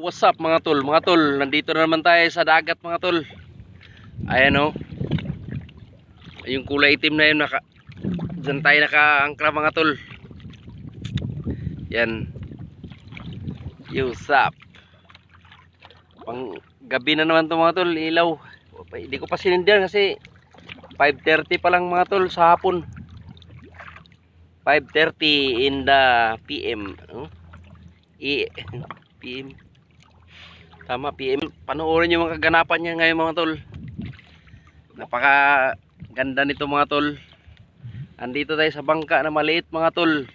What's up mga tol? Mga tol, nandito na naman tayo sa dagat mga tol. Ayan o. Yung kulay itim na yun, dyan tayo naka-angkla mga tol. Yan. What's up? Pang gabi na naman to mga tol, ilaw. Hindi ko pa sinindihan kasi 5:30 pa lang mga tol sa hapon. 5:30 in the PM. PM. Tama, PM. Panoorin yung mga kaganapan niya ngayon mga tol. Napaka ganda nito mga tol. Andito tayo sa bangka na maliit mga tol.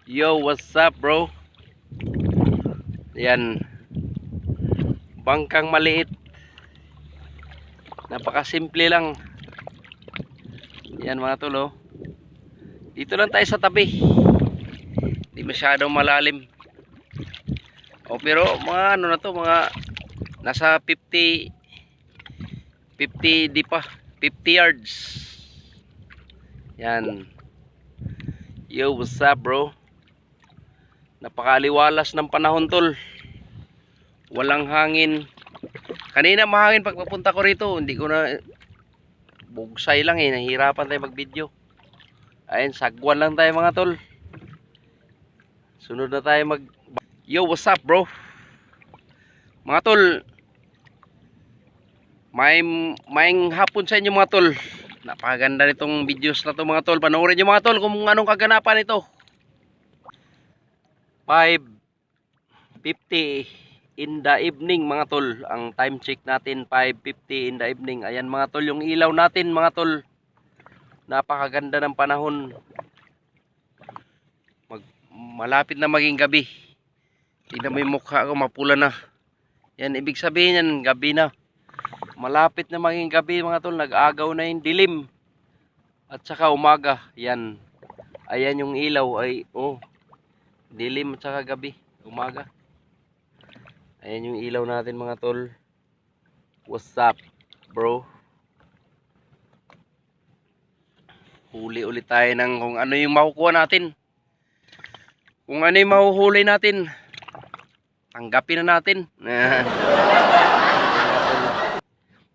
Yo, what's up bro? Yan. Bangkang maliit. Napaka simple lang. Yan mga tol oh. Dito lang tayo sa tabi. Hindi masyadong malalim. Oh, pero mga ano na to, mga nasa 50 di pa, 50 yards. Yan. Yo, what's up bro? Napakaliwalas ng panahon tol. Walang hangin. Kanina mahangin pag papunta ko rito. Hindi ko na, bugsay lang eh. Nahirapan tayo mag video. Ayun, sagwan lang tayo mga tol. Sunod na tayo mag... Yo, what's up bro? Mga tol, Maing hapon sa inyo mga tol. Napakaganda nitong videos na to mga tol. Panoorin nyo mga tol kung anong kaganapan ito. 5:50 in the evening mga tol. Ang time check natin 5:50 in the evening. Ayan mga tol, yung ilaw natin mga tol. Napakaganda ng panahon. Malapit na maging gabi. Tingnan mo yung mukha ko, mapula na. Yan, ibig sabihin yan, gabi na. Malapit na maging gabi mga tol. Nag-agaw na yung dilim. At saka umaga. Yan. Ayan yung ilaw ay, oh, dilim at saka gabi. Umaga. Ayan yung ilaw natin mga tol. What's up bro? Huli ulit tayo ng kung ano yung makukuha natin. Kung ano yung mahuhuli natin, tanggapin na natin.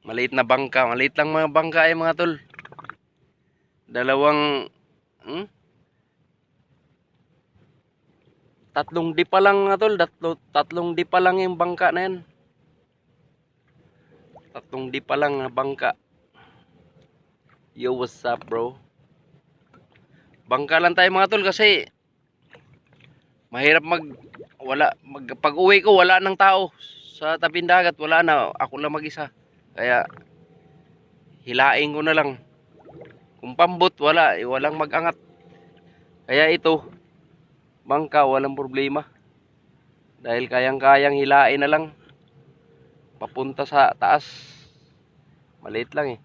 Maliit na bangka. Maliit lang mga bangka ay mga tol. Dalawang tatlong di pa lang mga tol. Tatlong di pa lang yung bangka na yan. Tatlong di pa lang na bangka. Yo, what's up bro? Bangka lang tayo mga tol kasi mahirap pag uwi ko wala nang tao sa tabing dagat, wala na, ako lang mag-isa. Kaya hilain ko na lang. Kung pambot wala, walang mag-angat. Kaya ito, bangka walang problema. Dahil kayang-kayang hilain na lang papunta sa taas. Maliit lang eh.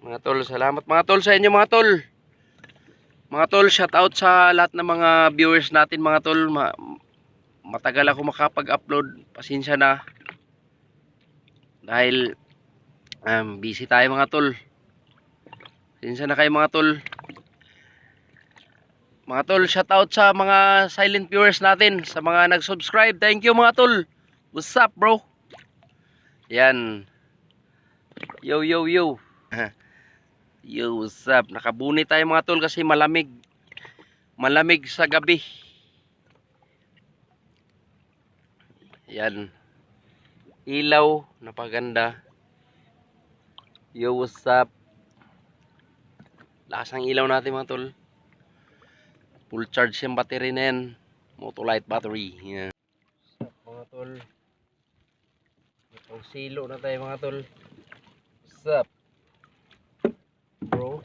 Mga tol, salamat mga tol sa inyo mga tol. Mga tol, shout out sa lahat ng mga viewers natin mga tol. Matagal ako makapag-upload. Pasensya na. Dahil busy tayo mga tol. Pasensya na kayo mga tol. Mga tol, shout out sa mga silent viewers natin. Sa mga nag-subscribe. Thank you mga tol. What's up bro? Yan. Yo yo yo. Yo, what's up? Nakabuni tayo mga tol kasi malamig. Malamig sa gabi. Yan. Ilaw, napaganda. Yo, what's up? Lakas ng ilaw natin mga tol. Full charge yung battery na yan. Motolite battery. Yan. What's up mga tol? Itong silo na tayo mga tol. What's up? Bro,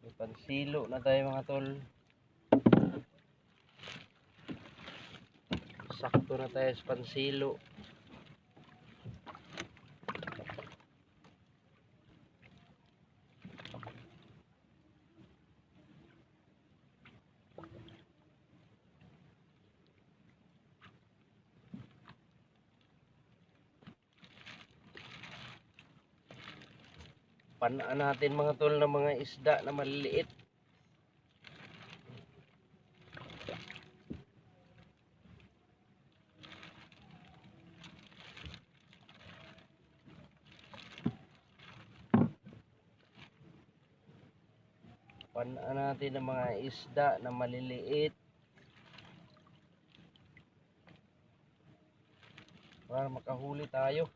may pansilo na tayo mga tol. Sakto na tayo sa pansilo. Panaan natin mga tol ng mga isda na maliliit. Panaan natin ng mga isda na maliliit para makahuli tayo.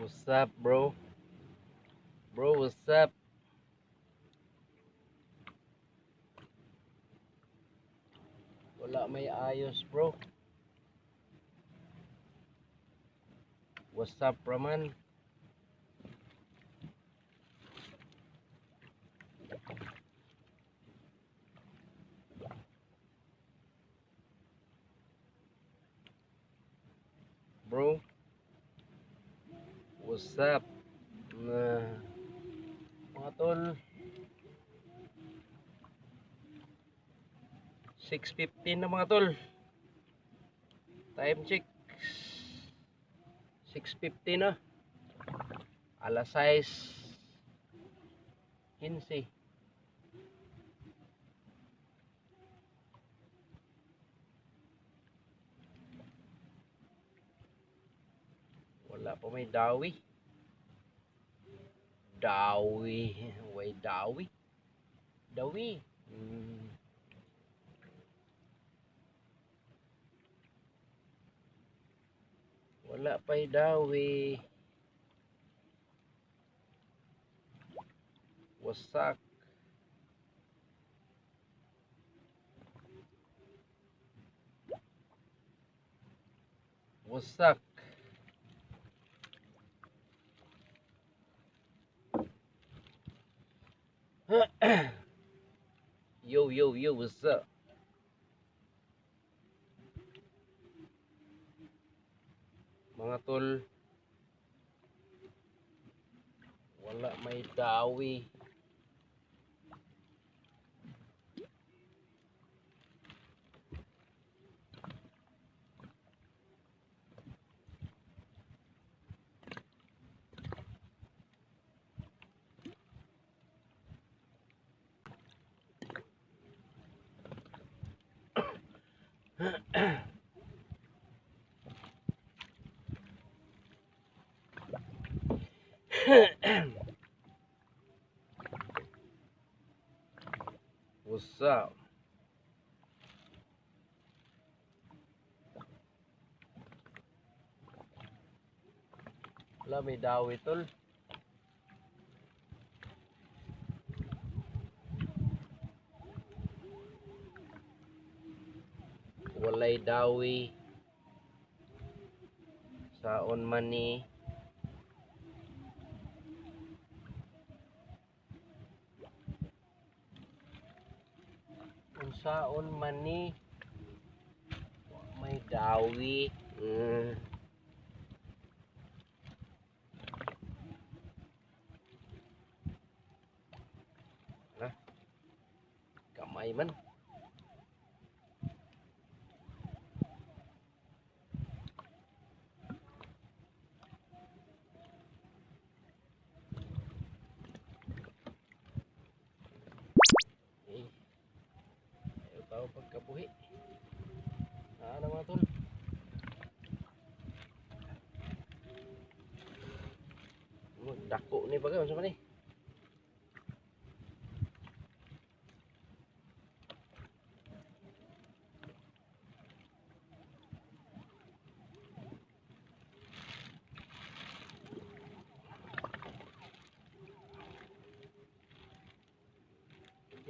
What's up, bro? Bro, what's up? Wala may ayos, bro. What's up, Raman? Bro, what's up? Mga tol, 6:15 na mga tol. Time check 6:50 na. Alas 6:15. Wala pa may dawi. Way dawi. Dawi. Wala pa'y dawi. Wasak. Wasak. Yo, what's up? Mga tol, wala may dawi. What's up? Wala may dawi, tol. Walay dawi. Saon man ni. Kung saon man ni. May dawi. Kamay man. makabuhi. Ano mga tol? Dako ni baga unsa man ni?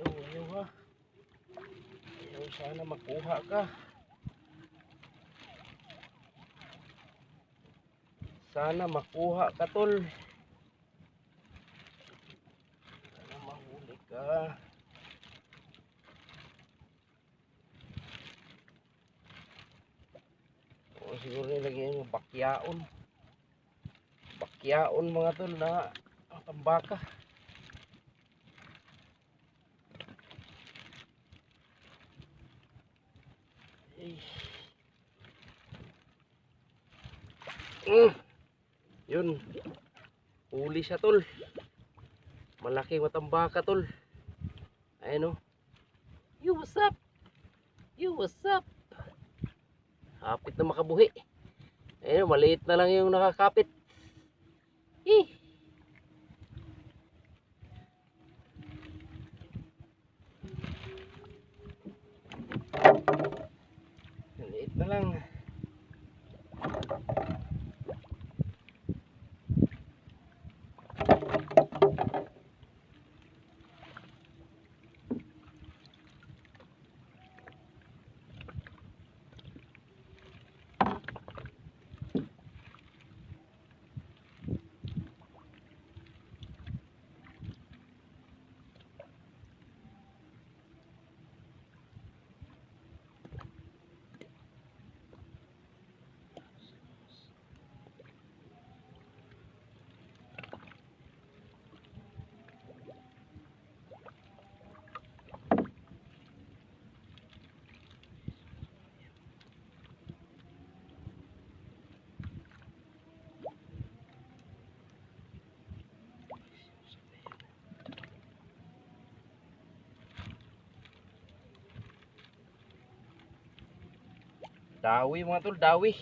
Ayaw ha. Ayaw sana makuha ka. Sana makuha ka tol. Sana mahuli ka. O siguro nilagyan mo bakyaon. Bakyaon mga tol na tambaka. Yun. Huli siya tol. Malaking matambaka tol. Ayun o. You what's up? You what's up? Hapit na makabuhi. Ayun, maliit na lang yung nakakapit. Maliit na lang. Dawi mga tol, dawi.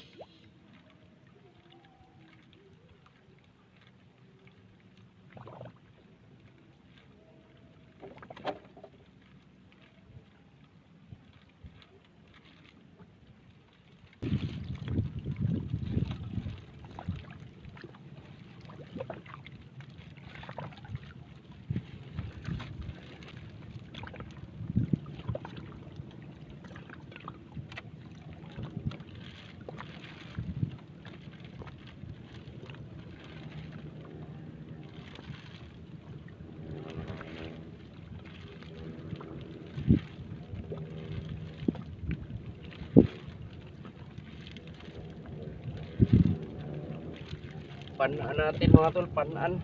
Panaan natin mga tol, panaan.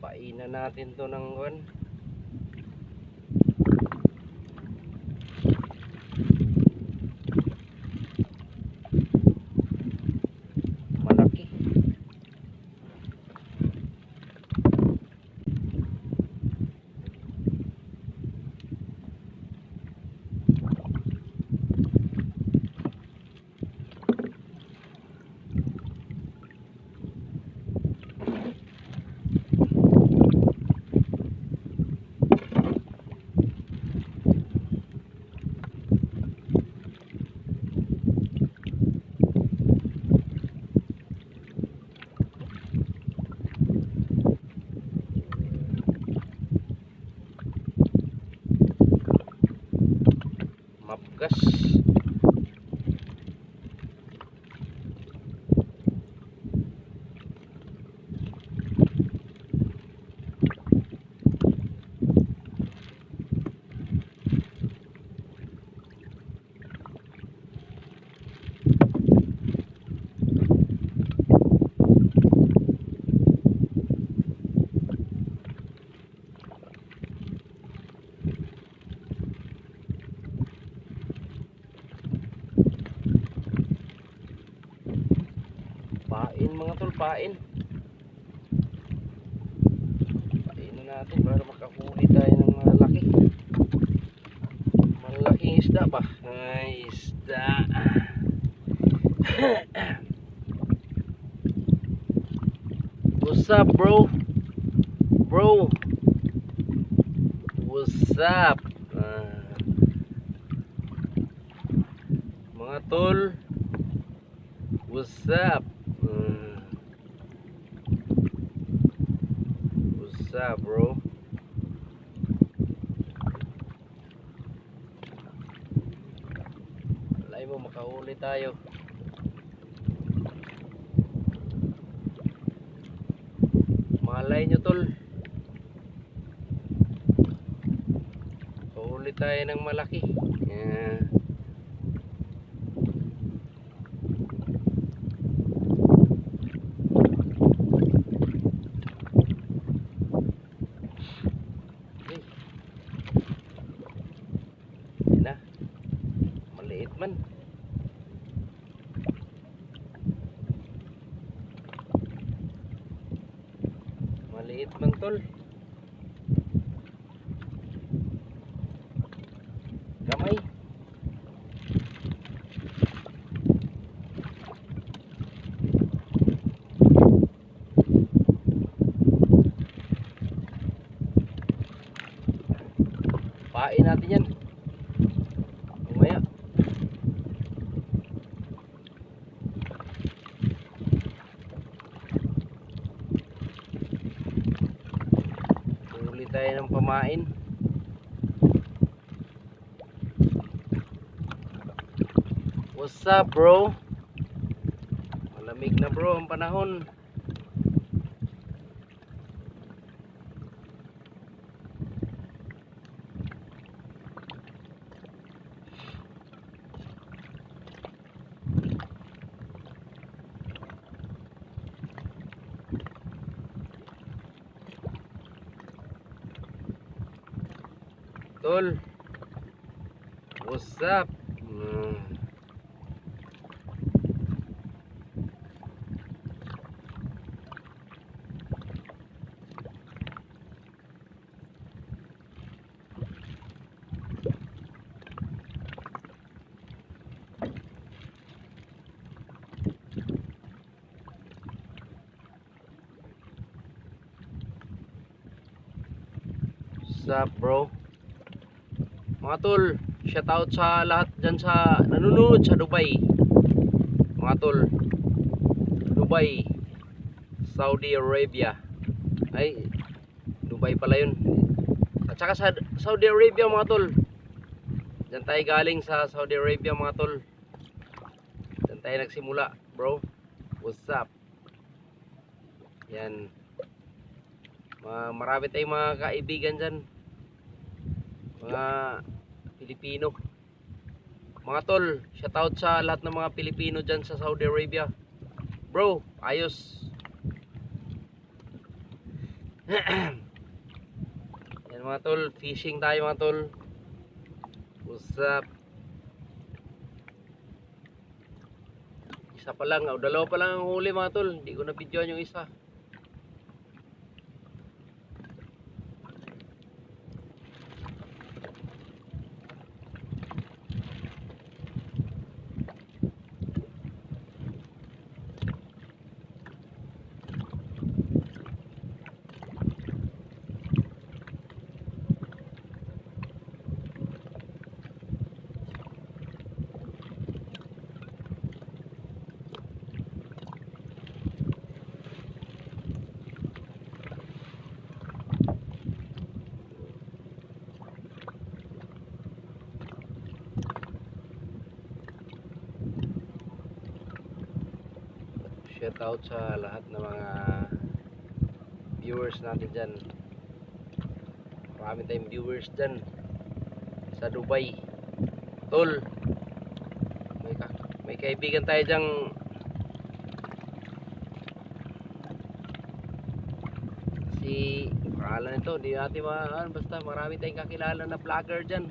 Painan natin to ng kuwan. Malaki. Mapgas. Pain mga tol, pain. Pain na natin para makahuli tayo ng malaki. Malaking isda ba? Ay, isda. What's up, bro? Bro, what's up? Mga tol, what's up? What's up, bro? Alay mo, makahuli tayo. Malay nyo, tol. Makahuli tayo ng malaki. Na, maliit man. Maliit man, tol. Gamay. Pain natin yan. Mamaya. Huli tayo ng pamain. What's up, bro? Malamig na, bro, ang panahon. Tol, what's up? What's up, bro? Mga tol, shout out sa lahat dyan sa nanonood sa Dubai. Mga tol, Dubai, Saudi Arabia. Ay, Dubai pala yun. At saka sa Saudi Arabia, mga tol. Dyan tayo galing sa Saudi Arabia, mga tol. Dyan tayo nagsimula, bro. What's up? Yan. Marami tayong mga kaibigan dyan. Mga Pilipino. Mga tol, shoutout sa lahat ng mga Pilipino dyan sa Saudi Arabia. Bro, ayos. Yan mga tol, fishing tayo mga tol. What's up? Isa pa lang, dalawa pa lang ang huli mga tol. Hindi ko na videoan yung isa. Shout out sa lahat ng mga viewers natin dyan. Marami tayong viewers dyan sa Dubai. Tol, may kaibigan tayo dyan. Si pangalan nito, di natin basta marami tayong kakilala na vlogger dyan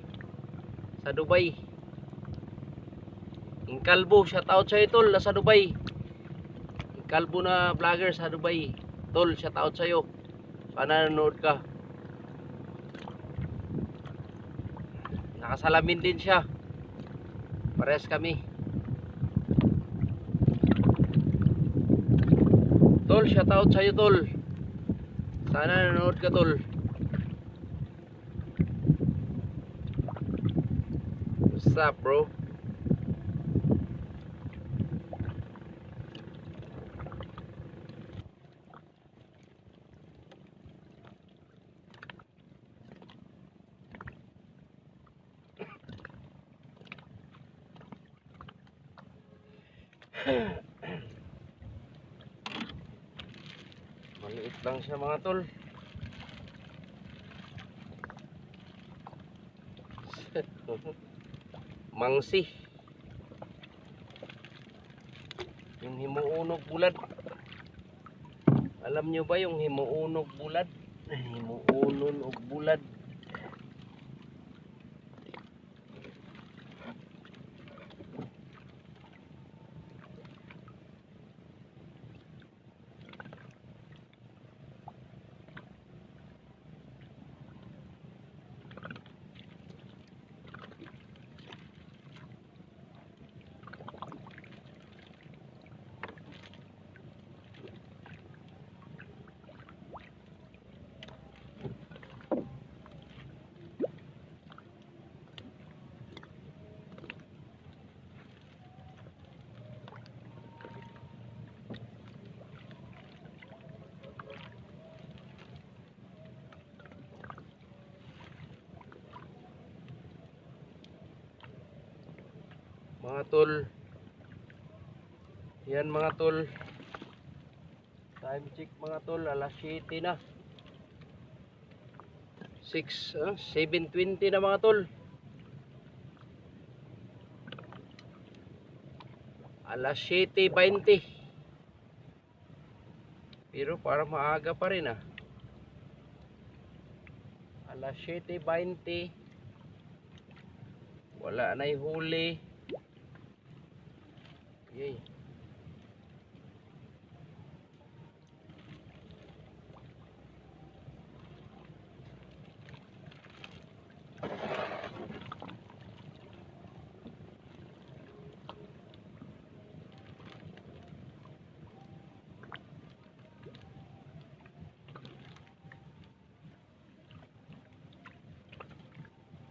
sa Dubai. Yung Kalbo, shout out sa'yo tol, sa Dubai. Kalbo na vlogger sa Dubai. Tol, shout out sa'yo. Sana nanonood ka. Nakasalamin din siya. Parehas kami. Tol, shout out sa'yo tol. Sana nanonood ka tol. What's up bro? Maliit lang siya mga tol. Mangsi. Yung himuunog bulad. Alam nyo ba yung himuunog bulad? Himuunon og bulad. Mga tol. Yan mga tol. Time check mga tol. Alas 7 na. 7:20 na mga tol. Alas 7:20. Pero para maaga pa rin ah. Alas 7:20. Wala na'y huli. Yay.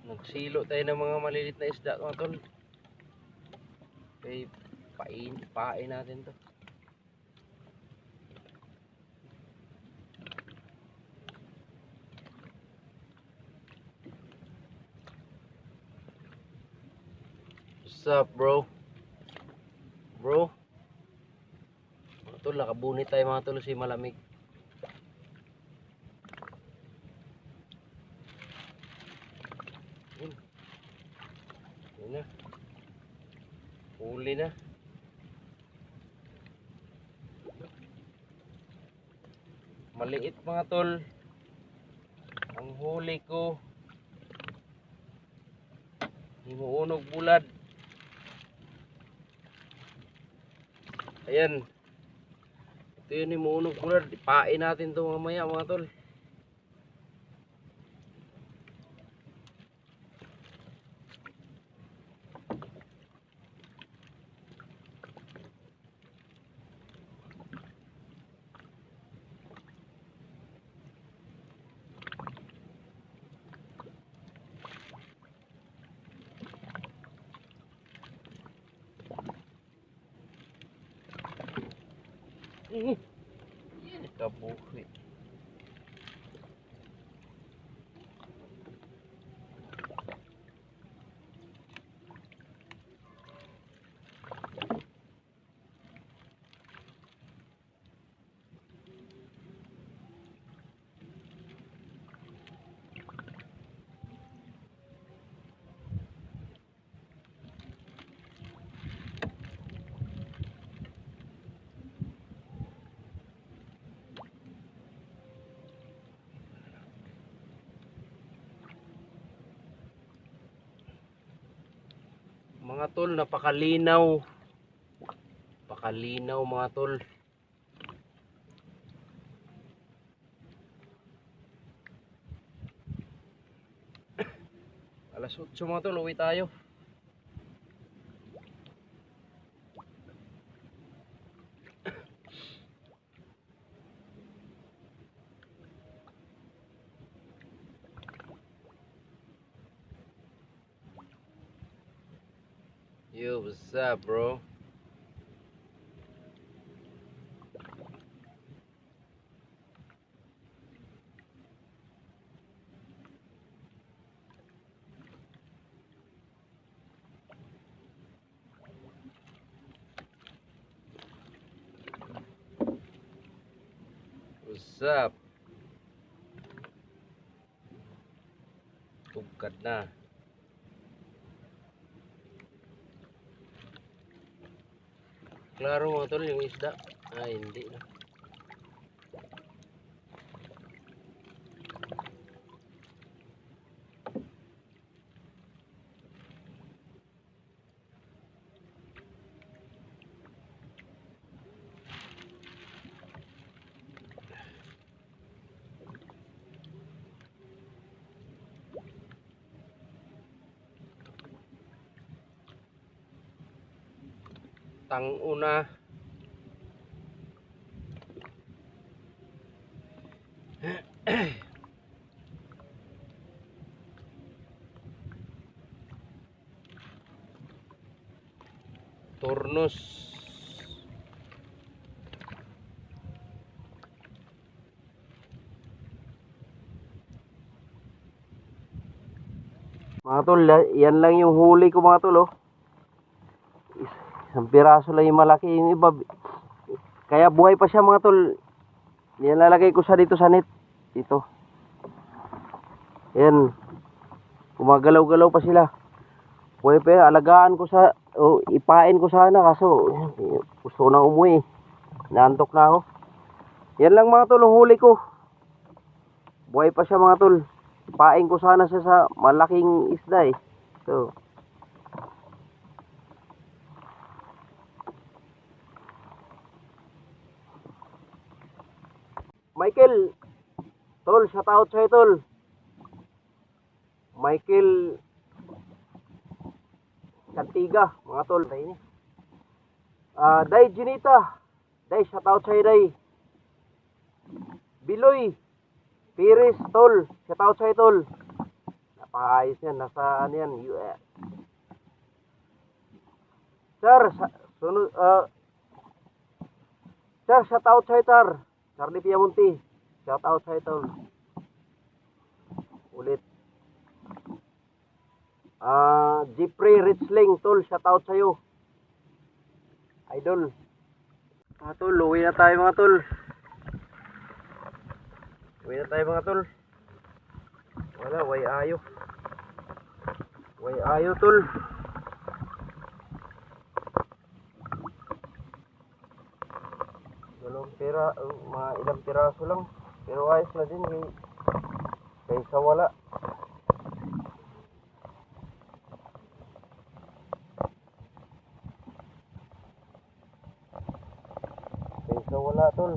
Nagsilo tayo ng mga maliliit na isda mga tol. Okay, pain natin to. What's up bro? Bro? Mga tol, nakabunit tayo mga tol si malamig. Yun na. Huli na. Maliit mga tol. Ang huli ko. Himuunog bulad. Ayan. Ito yun himuunog bulad. Ipain natin ito mamaya mga tol. Kabuhi. Mga tol, napakalinaw. Napakalinaw mga tol. Alas 8 mga tol, uwi tayo. Yo, what's up, bro? What's up? Tugkad na. Klaro mga tol yung isda. Ay, hindi na. Tanguna. Turnos. Mga tol, yan lang yung huli ko mga tol, oh. Isang piraso lang yung malaki, yung iba. Kaya buhay pa siya mga tol. Nilalagay ko sa dito sa net. Ito. Yan. Gumagalaw-galaw pa sila. Buhay pa yan. Alagaan ko sa, ipain ko sana kaso gusto ko nang umuwi. Naantok na ako. Yan lang mga tol, ang huli ko. Buhay pa siya mga tol. Ipain ko sana siya sa malaking isda eh. So, Michael, tol, shout out sa'yo tol. Michael Cantiga, mga tol. Day Junita, Day, shout out sa'yo Day. Biloy Piris, tol, shout out sa'yo tol. Napakaayos yan, nasa ano yan, US. Sir, sunod, sir, shout out sa'yo sir. Charlie Piamonti, shout out sa'yo tol. Ulit. Jeffrey Richling, tol, shout out sa'yo. Idol. Mga tol, uwi na tayo mga tol. Uwi na tayo mga tol. Wala, way ayo. Way ayo tol. Dalawang pira, mga ilang piraso lang. Pero ayos na din kaysa wala. Kaysa wala tol.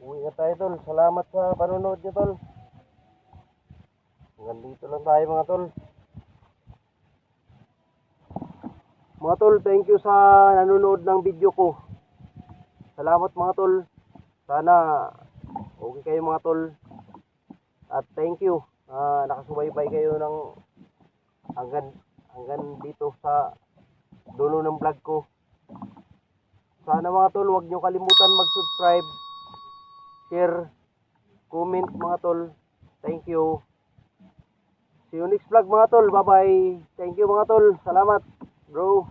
Uwi na tayo tol. Salamat sa panonood nyo tol. Hanggang dito lang tayo mga tol. Mga tol, thank you sa nanonood ng video ko. Salamat mga tol. Sana okay kayo mga tol. At thank you. Nakasubaybay kayo ng hanggang dito sa dulo ng vlog ko. Sana mga tol, huwag nyo kalimutan mag-subscribe, share, comment mga tol. Thank you. See you next vlog mga tol. Bye bye. Thank you mga tol. Salamat bro.